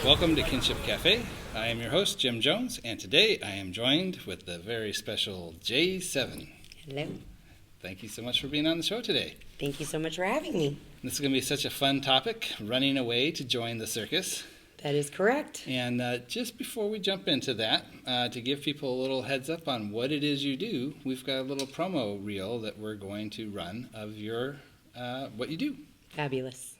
Welcome to Kinship Cafe. I am your host, Jim Jones, and today I am joined with the very special J7. Hello. Thank you so much for being on the show today. Thank you so much for having me. This is going to be such a fun topic, running away to join the circus. That is correct. And just before we jump into that, to give people a little heads up on what it is you do, we've got a little promo reel that we're going to run of your what you do. Fabulous.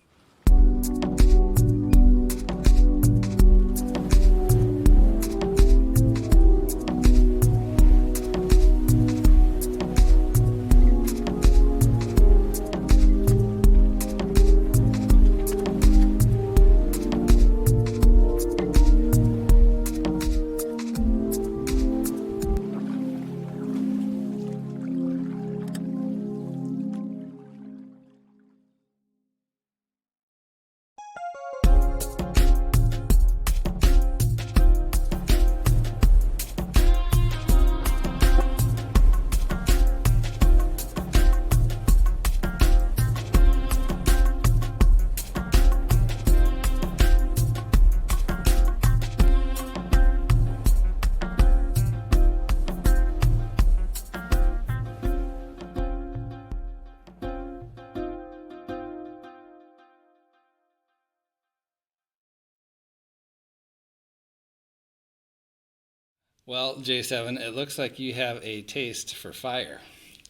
Well, J7, it looks like you have a taste for fire.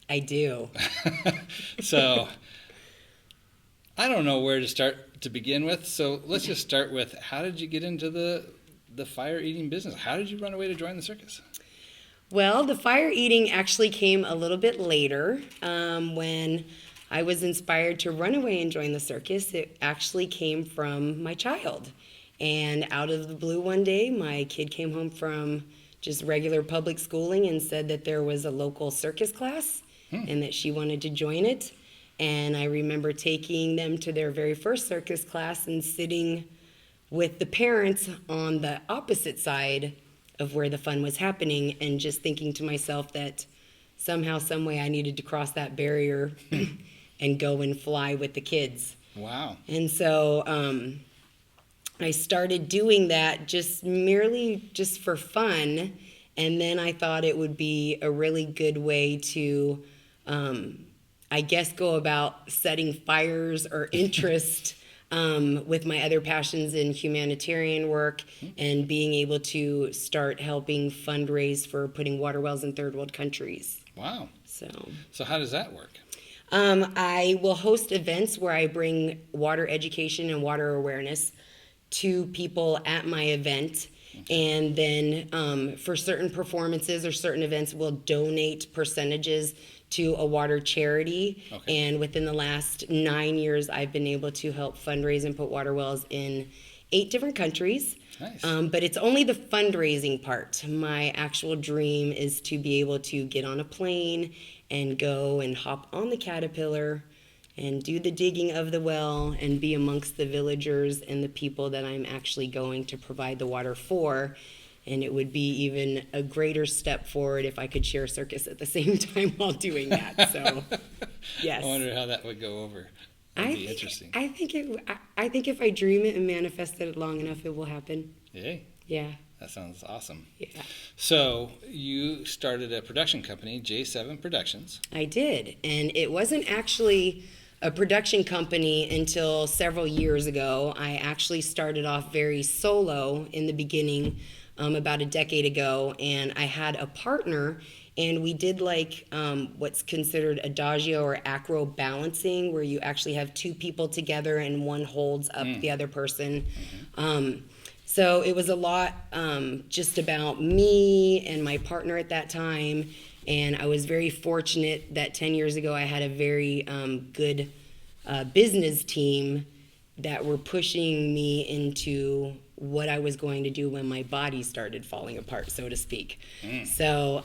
I do. So, I don't know where to start to begin with, so let's just start with, how did you get into the fire eating business? How did you run away to join the circus? Well, the fire eating actually came a little bit later. When I was inspired to run away and join the circus, it actually came from my child. And out of the blue one day, my kid came home from just regular public schooling and said that there was a local circus class and that she wanted to join it. And I remember taking them to their very first circus class and sitting with the parents on the opposite side of where the fun was happening, and just thinking to myself that somehow, some way I needed to cross that barrier and go and fly with the kids. Wow. And so I started doing that just for fun, and then I thought it would be a really good way to, I guess, go about setting fires or interest with my other passions in humanitarian work and being able to start helping fundraise for putting water wells in third world countries. Wow. So how does that work? I will host events where I bring water education and water awareness to people at my event, and then for certain performances or certain events, we'll donate percentages to a water charity. Okay. And within the last 9 years, I've been able to help fundraise and put water wells in 8 different countries. Nice. But it's only the fundraising part. My actual dream is to be able to get on a plane and go and hop on the Caterpillar and do the digging of the well and be amongst the villagers and the people that I'm actually going to provide the water for. And it would be even a greater step forward if I could share circus at the same time while doing that. So, yes. I wonder how that would go over. That'd be interesting. I think if I dream it and manifest it long enough, it will happen. Yay. Yeah. That sounds awesome. Yeah. So you started a production company, J7 Productions. I did. And it wasn't actually a production company until several years ago. I actually started off very solo in the beginning, about a decade ago, and I had a partner, and we did like what's considered adagio or acro balancing, where you actually have 2 people together and one holds up the other person. So it was a lot just about me and my partner at that time. And I was very fortunate that 10 years ago I had a very good business team that were pushing me into what I was going to do when my body started falling apart, so to speak. So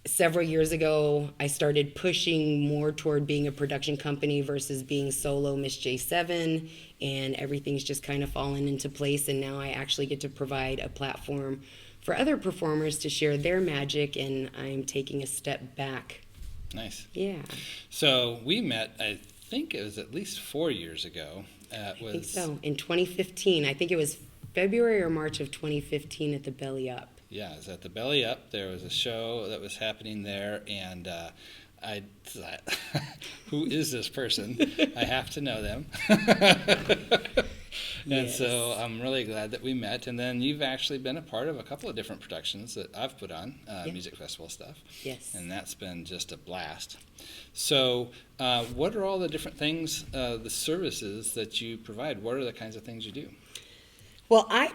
several years ago, I started pushing more toward being a production company versus being solo Miss J7, and everything's just kind of fallen into place, and now I actually get to provide a platform for other performers to share their magic, and I'm taking a step back. Nice. Yeah. So we met, I think it was at least 4 years ago. I think so. In 2015, I think it was February or March of 2015 at the Belly Up. Yeah, it was at the Belly Up. There was a show that was happening there, and I thought, who is this person? I have to know them. And Yes. so I'm really glad that we met. And then you've actually been a part of a couple of different productions that I've put on, music festival stuff. Yes. And that's been just a blast. So what are all the different things, the services that you provide? What are the kinds of things you do? Well, I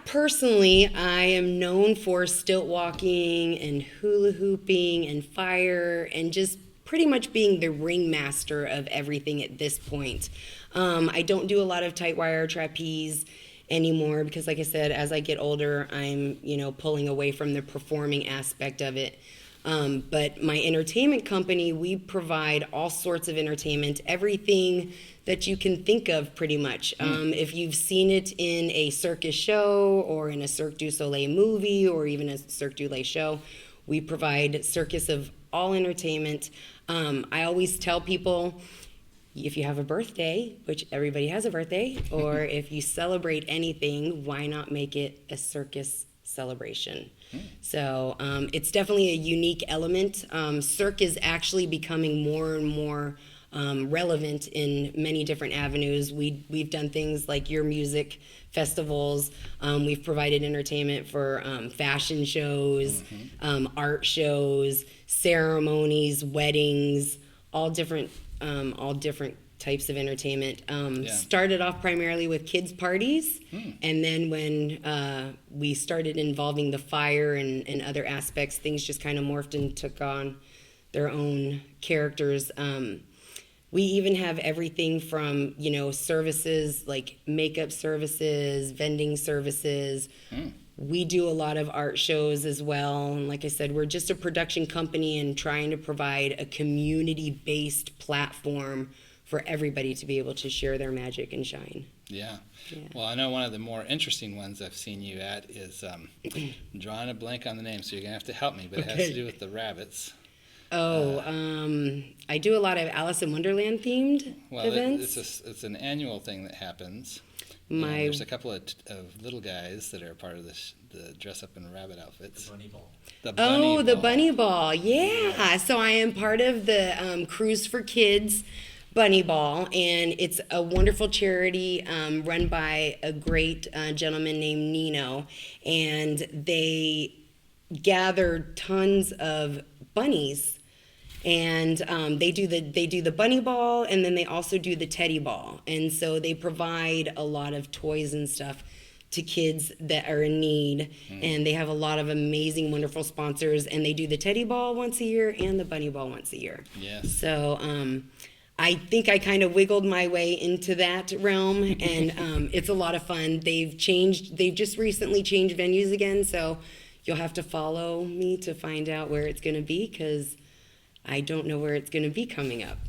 am known for stilt walking and hula hooping and fire and just pretty much being the ringmaster of everything at this point. I don't do a lot of tight wire trapeze anymore because, like I said, as I get older, I'm, pulling away from the performing aspect of it. But my entertainment company, we provide all sorts of entertainment, everything that you can think of pretty much. If you've seen it in a circus show or in a Cirque du Soleil movie or even a Cirque du Soleil show, we provide circus of all entertainment. I always tell people, if you have a birthday, which everybody has a birthday, or if you celebrate anything, why not make it a circus celebration? So it's definitely a unique element. Cirque is actually becoming more and more relevant in many different avenues. We've done things like your music festivals. We've provided entertainment for fashion shows, art shows, ceremonies, weddings, all different types of entertainment. Started off primarily with kids' parties, and then when we started involving the fire and other aspects, things just kind of morphed and took on their own characters. We even have everything from, services like makeup services, vending services. We do a lot of art shows as well. And like I said, we're just a production company and trying to provide a community-based platform for everybody to be able to share their magic and shine. Yeah. Well, I know one of the more interesting ones I've seen you at is I'm drawing a blank on the name, so you're going to have to help me, but it has to do with the rabbits. I do a lot of Alice in Wonderland themed events. It's an annual thing that happens. There's a couple of little guys that are part of the dress up in rabbit outfits. The bunny ball. Yeah. So I am part of the Cruise for Kids Bunny Ball, and it's a wonderful charity run by a great gentleman named Nino, and they gather tons of bunnies, and they do the bunny ball, and then they also do the teddy ball, and so they provide a lot of toys and stuff to kids that are in need, and they have a lot of amazing, wonderful sponsors, and they do the teddy ball once a year and the bunny ball once a year. Yes. So I think I kind of wiggled my way into that realm, and it's a lot of fun. They've just recently changed venues again, so you'll have to follow me to find out where it's going to be, because I don't know where it's going to be coming up.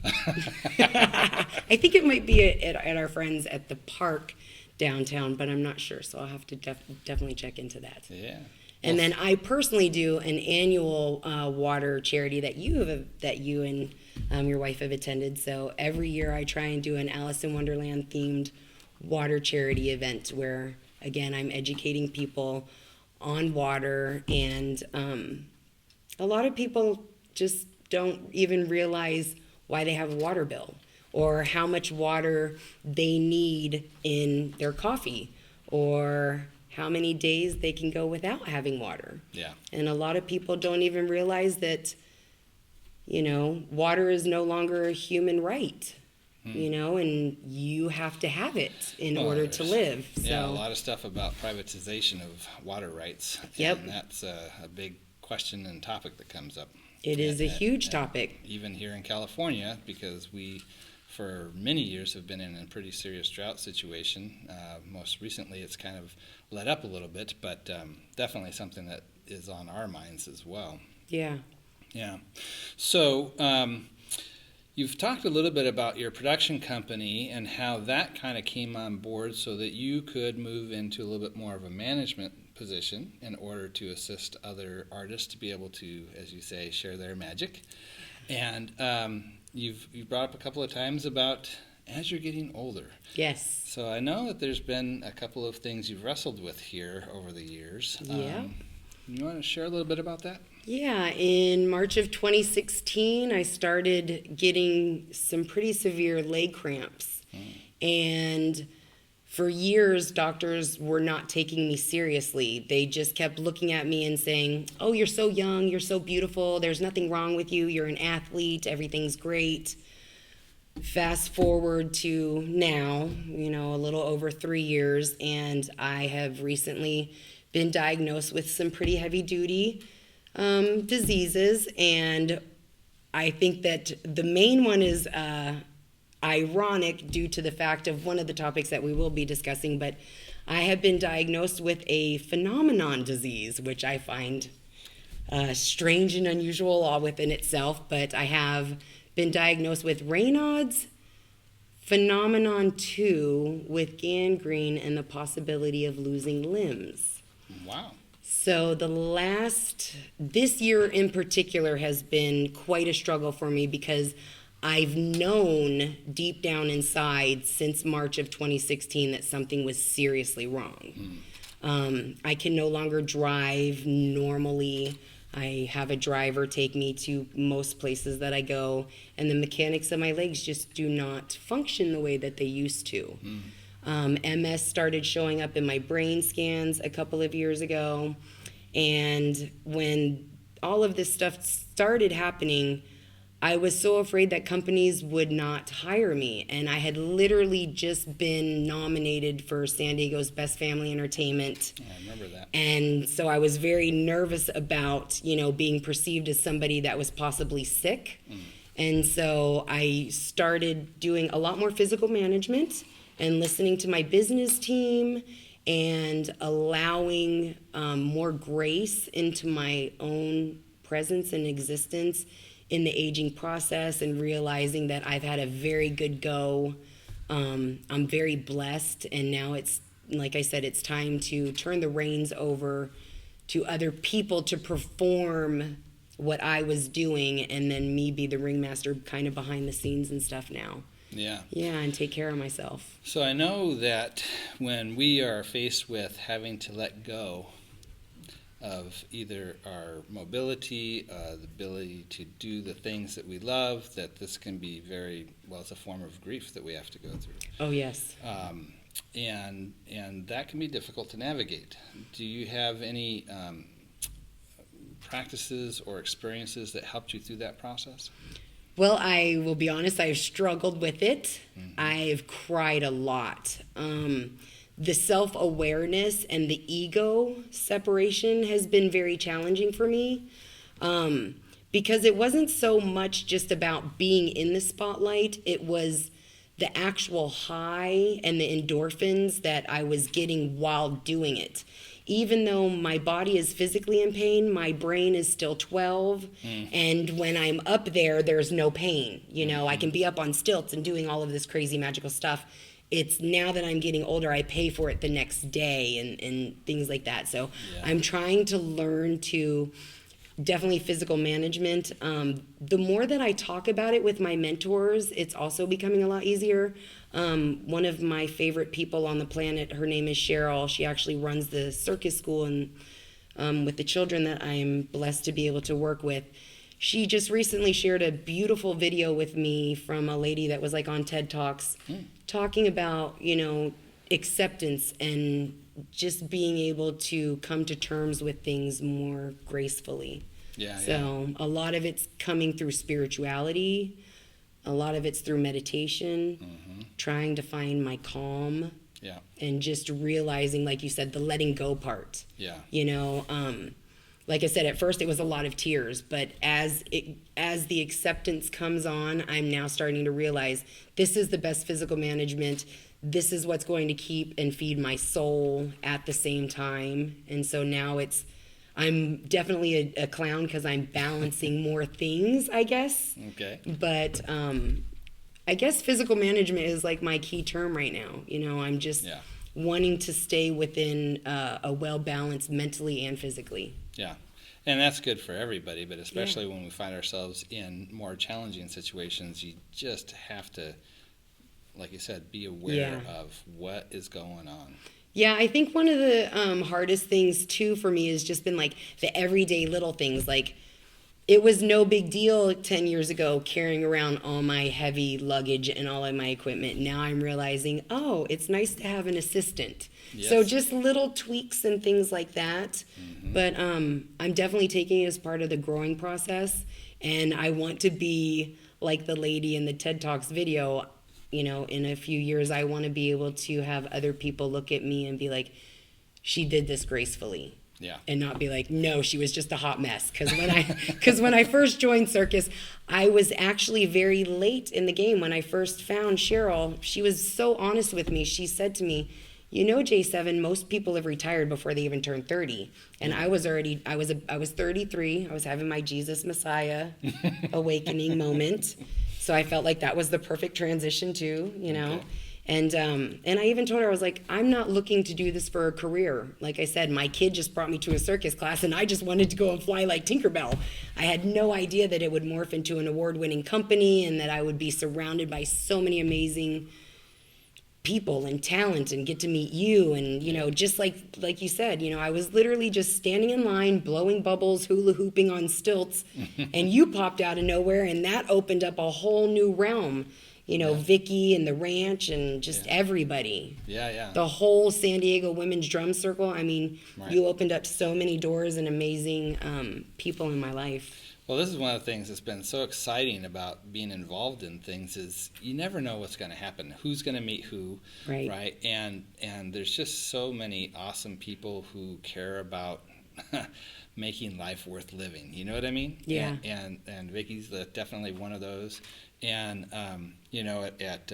I think it might be at our friends at the park downtown, but I'm not sure, so I'll have to definitely check into that. Yeah. And then I personally do an annual water charity that you and your wife have attended. So every year I try and do an Alice in Wonderland themed water charity event where, again, I'm educating people on water, and a lot of people just don't even realize why they have a water bill or how much water they need in their coffee or how many days they can go without having water. Yeah. And a lot of people don't even realize that, water is no longer a human right, and you have to have it in order to live. Yeah, a lot of stuff about privatization of water rights. Yep. And that's a big question and topic that comes up. It is a huge topic. Even here in California, because we, for many years, have been in a pretty serious drought situation. Most recently, it's kind of let up a little bit, but definitely something that is on our minds as well. Yeah. Yeah. So you've talked a little bit about your production company and how that kind of came on board so that you could move into a little bit more of a management position in order to assist other artists to be able to, as you say, share their magic. And you've brought up a couple of times about as you're getting older. Yes. So I know that there's been a couple of things you've wrestled with here over the years. Yeah. You want to share a little bit about that? Yeah, in March of 2016, I started getting some pretty severe leg cramps. And for years, doctors were not taking me seriously. They just kept looking at me and saying, oh, you're so young, you're so beautiful, there's nothing wrong with you, you're an athlete, everything's great. Fast forward to now, a little over 3 years, and I have recently been diagnosed with some pretty heavy-duty diseases, and I think that the main one is ironic due to the fact of one of the topics that we will be discussing, but I have been diagnosed with a phenomenon disease, which I find strange and unusual all within itself, but I have been diagnosed with Raynaud's phenomenon 2 with gangrene and the possibility of losing limbs. Wow. So this year in particular has been quite a struggle for me because I've known deep down inside since March of 2016 that something was seriously wrong. I can no longer drive normally. I have a driver take me to most places that I go, and the mechanics of my legs just do not function the way that they used to. MS started showing up in my brain scans a couple of years ago, and when all of this stuff started happening, I was so afraid that companies would not hire me, and I had literally just been nominated for San Diego's Best Family Entertainment. I remember that. And so I was very nervous about, being perceived as somebody that was possibly sick. And so I started doing a lot more physical management and listening to my business team and allowing more grace into my own presence and existence in the aging process, and realizing that I've had a very good go. I'm very blessed, and now it's, like I said, it's time to turn the reins over to other people to perform what I was doing, and then me be the ringmaster kind of behind the scenes and stuff now. Yeah. Yeah, and take care of myself. So I know that when we are faced with having to let go of either our mobility, the ability to do the things that we love, that this can be it's a form of grief that we have to go through. Oh, yes. And that can be difficult to navigate. Do you have any practices or experiences that helped you through that process? Well, I will be honest, I've struggled with it. I've cried a lot. The self-awareness and the ego separation has been very challenging for me, because it wasn't so much just about being in the spotlight. It was the actual high and the endorphins that I was getting while doing it. Even though my body is physically in pain, my brain is still 12, and when I'm up there, there's no pain. I can be up on stilts and doing all of this crazy magical stuff. It's now that I'm getting older, I pay for it the next day and things like that. So I'm trying to learn to definitely physical management. The more that I talk about it with my mentors, it's also becoming a lot easier. One of my favorite people on the planet, her name is Cheryl. She actually runs the Circus school and with the children that I'm blessed to be able to work with. She just recently shared a beautiful video with me from a lady that was like on TED Talks, talking about, acceptance and just being able to come to terms with things more gracefully. So a lot of it's coming through spirituality. A lot of it's through meditation, trying to find my calm, and just realizing, like you said, the letting go part. Like I said, at first it was a lot of tears, but as the acceptance comes on, I'm now starting to realize this is the best physical management. This is what's going to keep and feed my soul at the same time. And so now I'm definitely a clown because I'm balancing more things, I guess. Okay. But I guess physical management is like my key term right now. I'm just wanting to stay within a well-balanced mentally and physically. Yeah, and that's good for everybody, but especially when we find ourselves in more challenging situations, you just have to like you said, be aware of what is going on. Yeah, I think one of the hardest things too for me has just been like the everyday little things. Like, it was no big deal 10 years ago carrying around all my heavy luggage and all of my equipment. Now I'm realizing, oh, it's nice to have an assistant. Yes. So just little tweaks and things like that. Mm-hmm. But I'm definitely taking it as part of the growing process. And I want to be like the lady in the TED Talks video. You know, in a few years, I want to be able to have other people look at me and be like, she did this gracefully. Yeah. And not be like, no, she was just a hot mess. Because when I first joined Circus, I was actually very late in the game. When I first found Cheryl, she was so honest with me. She said to me, you know, J7, most people have retired before they even turn 30. And I was 33. I was having my Jesus Messiah awakening moment. So I felt like that was the perfect transition too, you know. Okay. And I even told her, I was like, I'm not looking to do this for a career. Like I said, my kid just brought me to a circus class, and I just wanted to go and fly like Tinkerbell. I had no idea that it would morph into an award-winning company and that I would be surrounded by so many amazing people and talent and get to meet you. And, you know, just like you said, you know, I was literally just standing in line, blowing bubbles, hula hooping on stilts, and you popped out of nowhere, and that opened up a whole new realm. You know, Vicky and the ranch and just everybody. Yeah. The whole San Diego Women's Drum Circle. I mean, you opened up so many doors and amazing people in my life. Well, this is one of the things that's been so exciting about being involved in things is you never know what's going to happen, who's going to meet who, right? And there's just so many awesome people who care about making life worth living. You know what I mean? Yeah. And Vicky's definitely one of those. And you know, at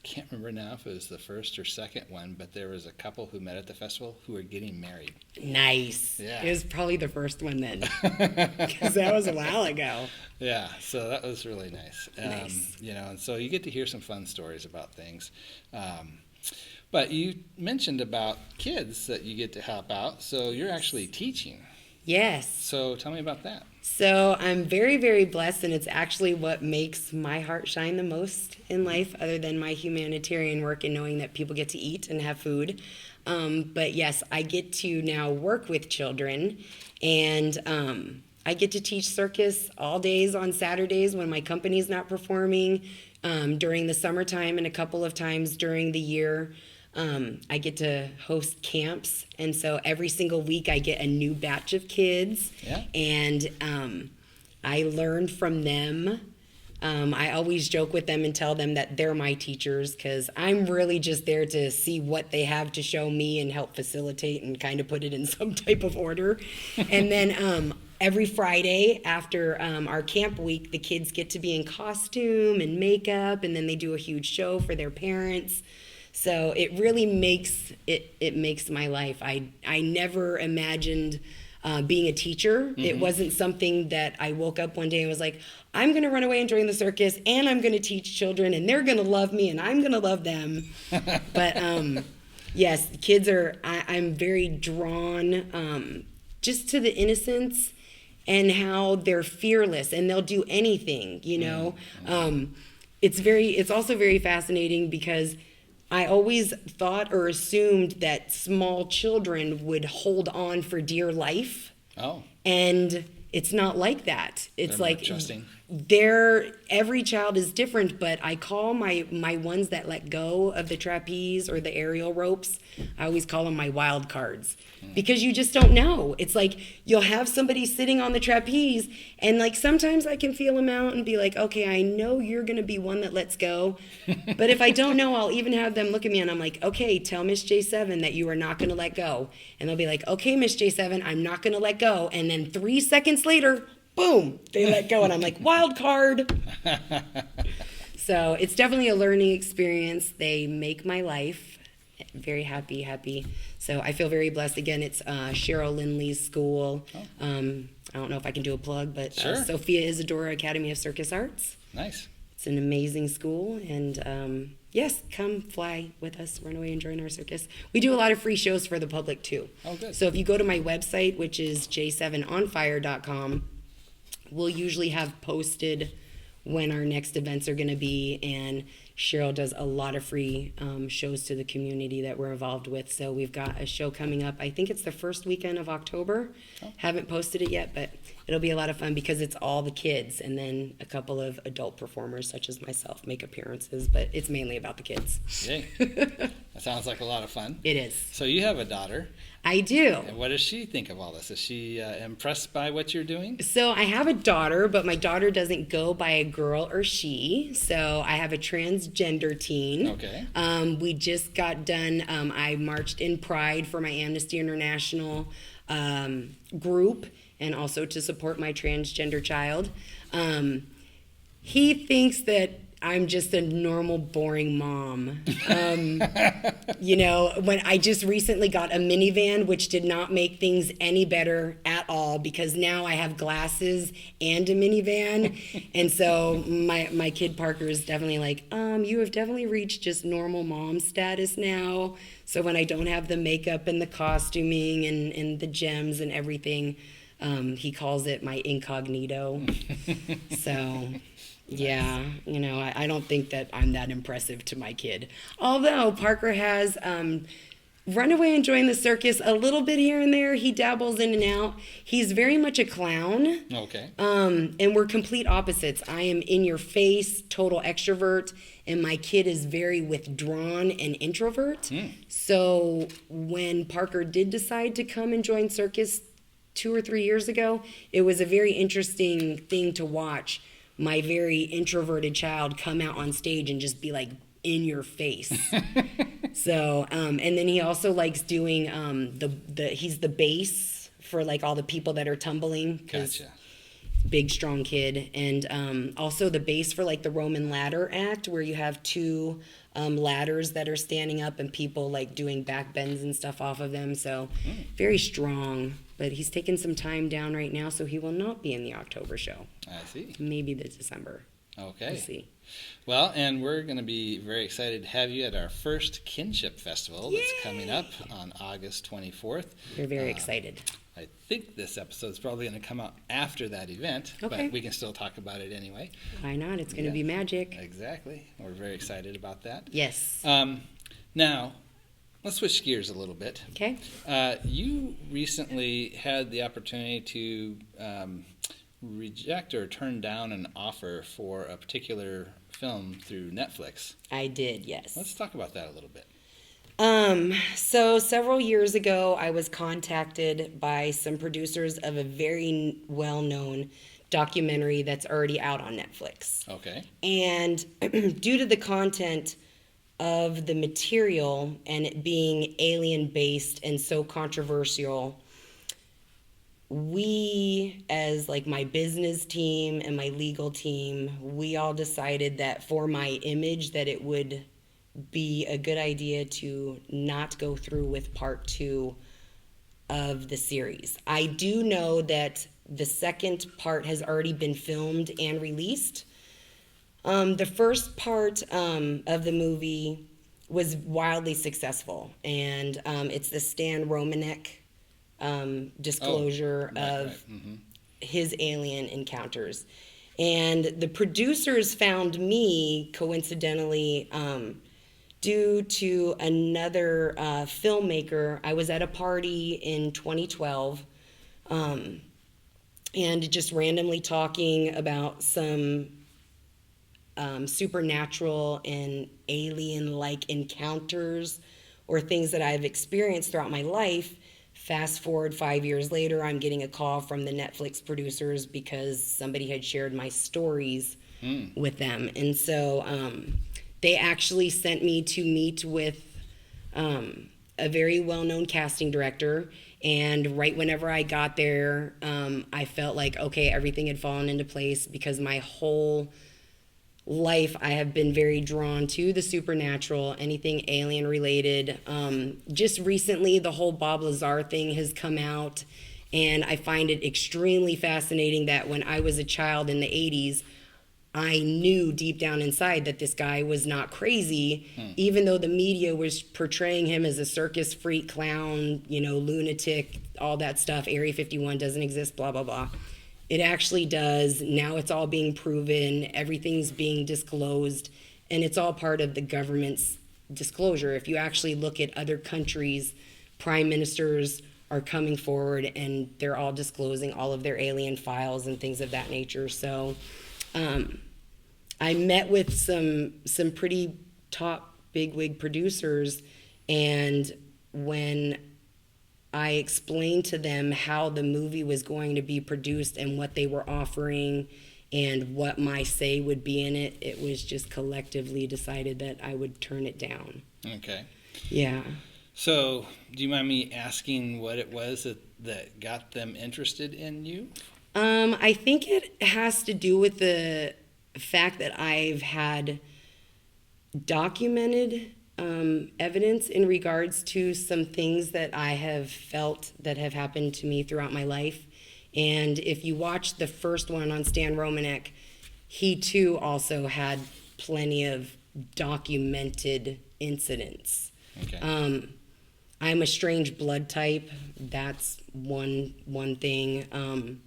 can't remember now if it was the first or second one, but there was a couple who met at the festival who were getting married. Nice. Yeah. It was probably the first one then, because that was a while ago. Yeah, so that was really nice. Nice. You know, and so you get to hear some fun stories about things. But you mentioned about kids that you get to help out, so you're actually teaching. Yes. So tell me about that. So I'm very, very blessed, and it's actually what makes my heart shine the most in life, other than my humanitarian work and knowing that people get to eat and have food. But yes, I get to now work with children, and I get to teach circus all days on Saturdays when my company's not performing, during the summertime and a couple of times during the year. I get to host camps, and so every single week I get a new batch of kids, and I learn from them. I always joke with them and tell them that they're my teachers, because I'm really just there to see what they have to show me and help facilitate and kind of put it in some type of order. And then every Friday after our camp week, the kids get to be in costume and makeup, and then they do a huge show for their parents. So it really makes it makes my life. I never imagined being a teacher. Mm-hmm. It wasn't something that I woke up one day and was like, I'm going to run away and join the circus, and I'm going to teach children, and they're going to love me, and I'm going to love them. But yes, the kids are. I'm very drawn just to the innocence and how they're fearless and they'll do anything. You know, it's also very fascinating because I always thought or assumed that small children would hold on for dear life. Oh. And it's not like that. It's they're like trusting. Every child is different, but I call my ones that let go of the trapeze or the aerial ropes, I always call them my wild cards. Because you just don't know. It's like you'll have somebody sitting on the trapeze, and like sometimes I can feel them out and be like, okay, I know you're going to be one that lets go. But if I don't know, I'll even have them look at me and I'm like, okay, tell Miss J7 that you are not going to let go. And they'll be like, okay, Miss J7, I'm not going to let go. And then 3 seconds later, boom, they let go. And I'm like, wild card. So it's definitely a learning experience. They make my life very happy. So I feel very blessed. Again, it's Cheryl Lindley's school. I don't know if I can do a plug, but sure. Sophia Isadora Academy of Circus Arts. Nice. It's an amazing school, and yes, come fly with us, run away and join our circus. We do a lot of free shows for the public too. Oh, good. So if you go to my website, which is j7onfire.com, we'll usually have posted when our next events are going to be, and Cheryl does a lot of free shows to the community that we're involved with. So we've got a show coming up. I think it's the first weekend of October. Haven't posted it yet, but it'll be a lot of fun because it's all the kids, and then a couple of adult performers such as myself make appearances, but it's mainly about the kids. Yay. That sounds like a lot of fun. It is. So you have a daughter. I do. And what does she think of all this? Is she impressed by what you're doing? So I have a daughter, but my daughter doesn't go by a girl or she. So I have a transgender teen. Okay. We just got done. I marched in Pride for my Amnesty International group, and also to support my transgender child. He thinks that I'm just a normal, boring mom. You know, when I just recently got a minivan, which did not make things any better at all, because now I have glasses and a minivan. And so my kid Parker is definitely like, you have definitely reached just normal mom status now. So when I don't have the makeup and the costuming and the gems and everything, he calls it my incognito. So... yeah, you know, I don't think that I'm that impressive to my kid. Although Parker has run away and joined the circus a little bit here and there. He dabbles in and out. He's very much a clown. Okay. And we're complete opposites. I am in your face, total extrovert, and my kid is very withdrawn and introvert. So when Parker did decide to come and join circus 2 or 3 years ago, it was a very interesting thing to watch. My very introverted child come out on stage and just be like in your face. So, and then he also likes doing he's the bass for like all the people that are tumbling. Gotcha. Big, strong kid. And also the bass for like the Roman ladder act, where you have 2 ladders that are standing up and people like doing back bends and stuff off of them. So very strong. But he's taking some time down right now, so he will not be in the October show. I see. Maybe the December. Okay. We'll see. Well, and we're going to be very excited to have you at our first Kinship Festival that's coming up on August 24th. We're very excited. I think this episode is probably going to come out after that event, but we can still talk about it anyway. Why not? It's going to be magic. Exactly. We're very excited about that. Yes. Now, let's switch gears a little bit. Okay. You recently had the opportunity to reject or turn down an offer for a particular film through Netflix. I did, yes. Let's talk about that a little bit. So several years ago, I was contacted by some producers of a very well-known documentary that's already out on Netflix. Okay. And due to the content of the material and it being alien-based and so controversial, we, as like my business team and my legal team, we all decided that for my image that it would be a good idea to not go through with part 2 of the series. I do know that the second part has already been filmed and released. The first part of the movie was wildly successful, and it's the Stan Romanek disclosure of his alien encounters. And the producers found me, coincidentally, due to another filmmaker. I was at a party in 2012 and just randomly talking about some supernatural and alien-like encounters or things that I've experienced throughout my life. Fast forward 5 years later, I'm getting a call from the Netflix producers because somebody had shared my stories with them. And so they actually sent me to meet with a very well-known casting director. And right whenever I got there, I felt like, okay, everything had fallen into place, because my whole life I have been very drawn to the supernatural, anything alien related. Just recently, the whole Bob Lazar thing has come out, and I find it extremely fascinating that when I was a child in the 80s, I knew deep down inside that this guy was not crazy, even though the media was portraying him as a circus freak, clown, lunatic, all that stuff. Area 51 doesn't exist, blah, blah, blah. It actually does. Now it's all being proven. Everything's being disclosed. And it's all part of the government's disclosure. If you actually look at other countries, prime ministers are coming forward and they're all disclosing all of their alien files and things of that nature. So I met with some pretty top bigwig producers, and when I explained to them how the movie was going to be produced and what they were offering and what my say would be in it, it was just collectively decided that I would turn it down. Okay. Yeah. So, do you mind me asking what it was that got them interested in you? I think it has to do with the fact that I've had documented evidence in regards to some things that I have felt that have happened to me throughout my life. And if you watch the first one on Stan Romanek, he too also had plenty of documented incidents. Okay. I'm a strange blood type. That's one thing.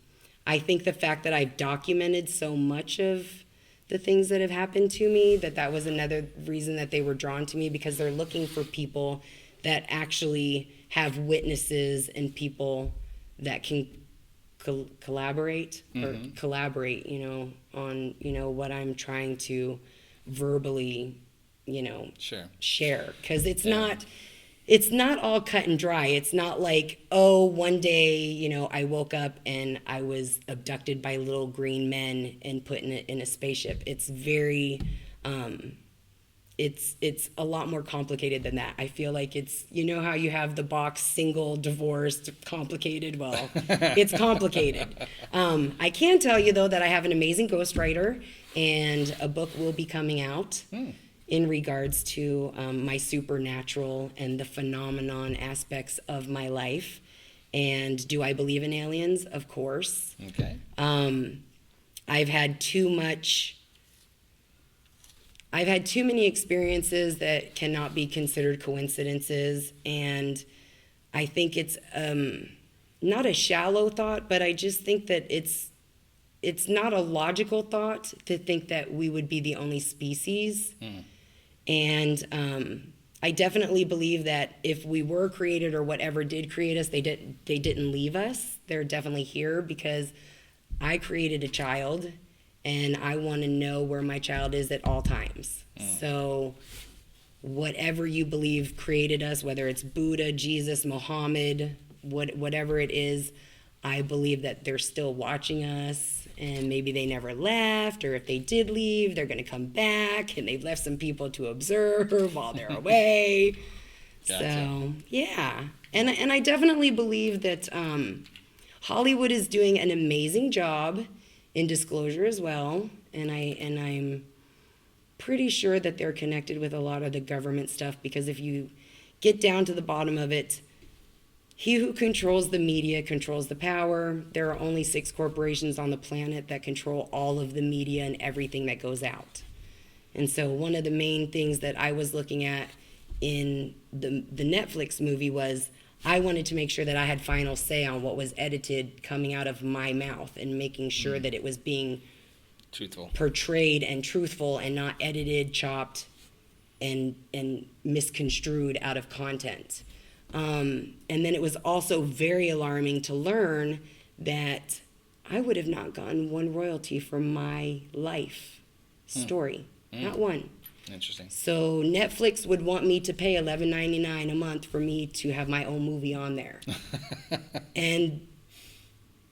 I think the fact that I've documented so much of the things that have happened to me, that was another reason that they were drawn to me, because they're looking for people that actually have witnesses and people that can collaborate or collaborate, on, what I'm trying to verbally, share. Because it's not all cut and dry. It's not like, one day, I woke up and I was abducted by little green men and put in a spaceship. It's very, it's a lot more complicated than that. I feel like it's, how you have the box single, divorced, complicated? Well, it's complicated. I can tell you, though, that I have an amazing ghostwriter, and a book will be coming out in regards to my supernatural and the phenomenon aspects of my life. And do I believe in aliens? Of course. Okay. I've had too many experiences that cannot be considered coincidences, and I think it's not a shallow thought, but I just think that it's not a logical thought to think that we would be the only species. And I definitely believe that if we were created, or whatever did create us, they didn't leave us. They're definitely here, because I created a child, and I want to know where my child is at all times. So whatever you believe created us, whether it's Buddha, Jesus, Muhammad, whatever it is, I believe that they're still watching us, and maybe they never left, or if they did leave, they're going to come back, and they've left some people to observe while they're away. Gotcha. So, yeah. And I definitely believe that Hollywood is doing an amazing job in disclosure as well, and I'm pretty sure that they're connected with a lot of the government stuff, because if you get down to the bottom of it, he who controls the media controls the power. There are only 6 corporations on the planet that control all of the media and everything that goes out. And so one of the main things that I was looking at in the Netflix movie was I wanted to make sure that I had final say on what was edited coming out of my mouth, and making sure that it was being truthful, portrayed and truthful, and not edited, chopped, and misconstrued out of content. And then it was also very alarming to learn that I would have not gotten one royalty for my life story. Not one. Interesting. So Netflix would want me to pay $11.99 a month for me to have my own movie on there. And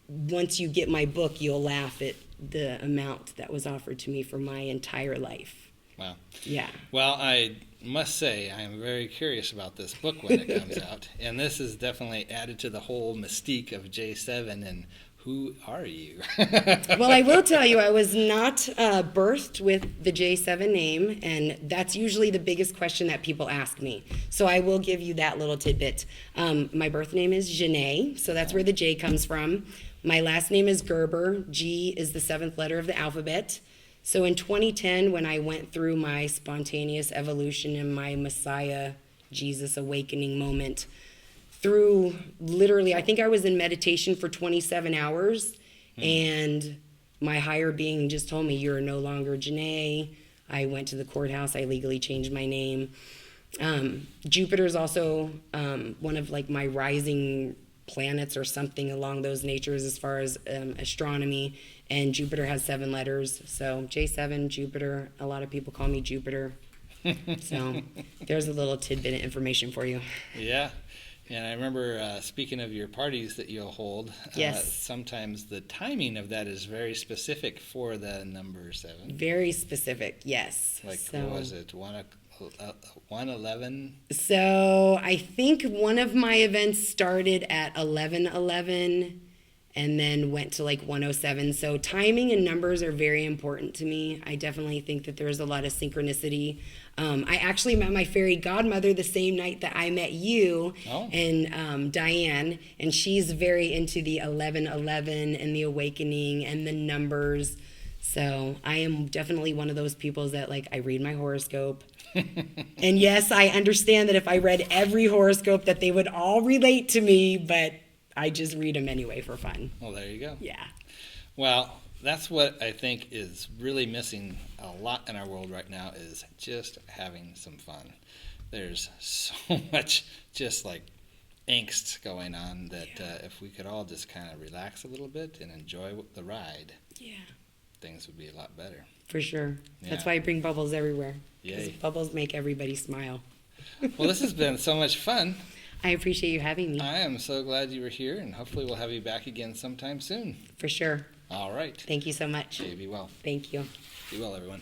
once you get my book, you'll laugh at the amount that was offered to me for my entire life. Wow. Yeah. Well, I must say I am very curious about this book when it comes out. And this is definitely added to the whole mystique of J7 and who are you? Well, I will tell you, I was not birthed with the J7 name, and that's usually the biggest question that people ask me. So I will give you that little tidbit. My birth name is Janae, so that's where the J comes from. My last name is Gerber. G is the 7th letter of the alphabet. So in 2010, when I went through my spontaneous evolution and my Messiah, Jesus awakening moment, through literally, I think I was in meditation for 27 hours, And my higher being just told me, you're no longer Janae. I went to the courthouse. I legally changed my name. Jupiter's also one of like my rising planets or something along those natures as far as astronomy. And Jupiter has 7 letters. So J7, Jupiter. A lot of people call me Jupiter. So there's a little tidbit of information for you. Yeah. And I remember, speaking of your parties that you'll hold, yes. Sometimes the timing of that is very specific for the number 7. Very specific, yes. Like, what was it, 1:11? So I think one of my events started at 11:11 and then went to like 1:07. So timing and numbers are very important to me. I definitely think that there's a lot of synchronicity. I actually met my fairy godmother the same night that I met you and Diane, and she's very into the 11:11 and the awakening and the numbers. So I am definitely one of those people that like I read my horoscope. And yes, I understand that if I read every horoscope that they would all relate to me, but I just read them anyway for fun. Well, there you go. Yeah. Well, that's what I think is really missing a lot in our world right now is just having some fun. There's so much just like angst going on that if we could all just kind of relax a little bit and enjoy the ride, things would be a lot better. For sure. Yeah. That's why I bring bubbles everywhere. Because bubbles make everybody smile. Well, this has been so much fun. I appreciate you having me. I am so glad you were here, and hopefully we'll have you back again sometime soon. For sure. All right. Thank you so much. Okay, be well. Thank you. Be well, everyone.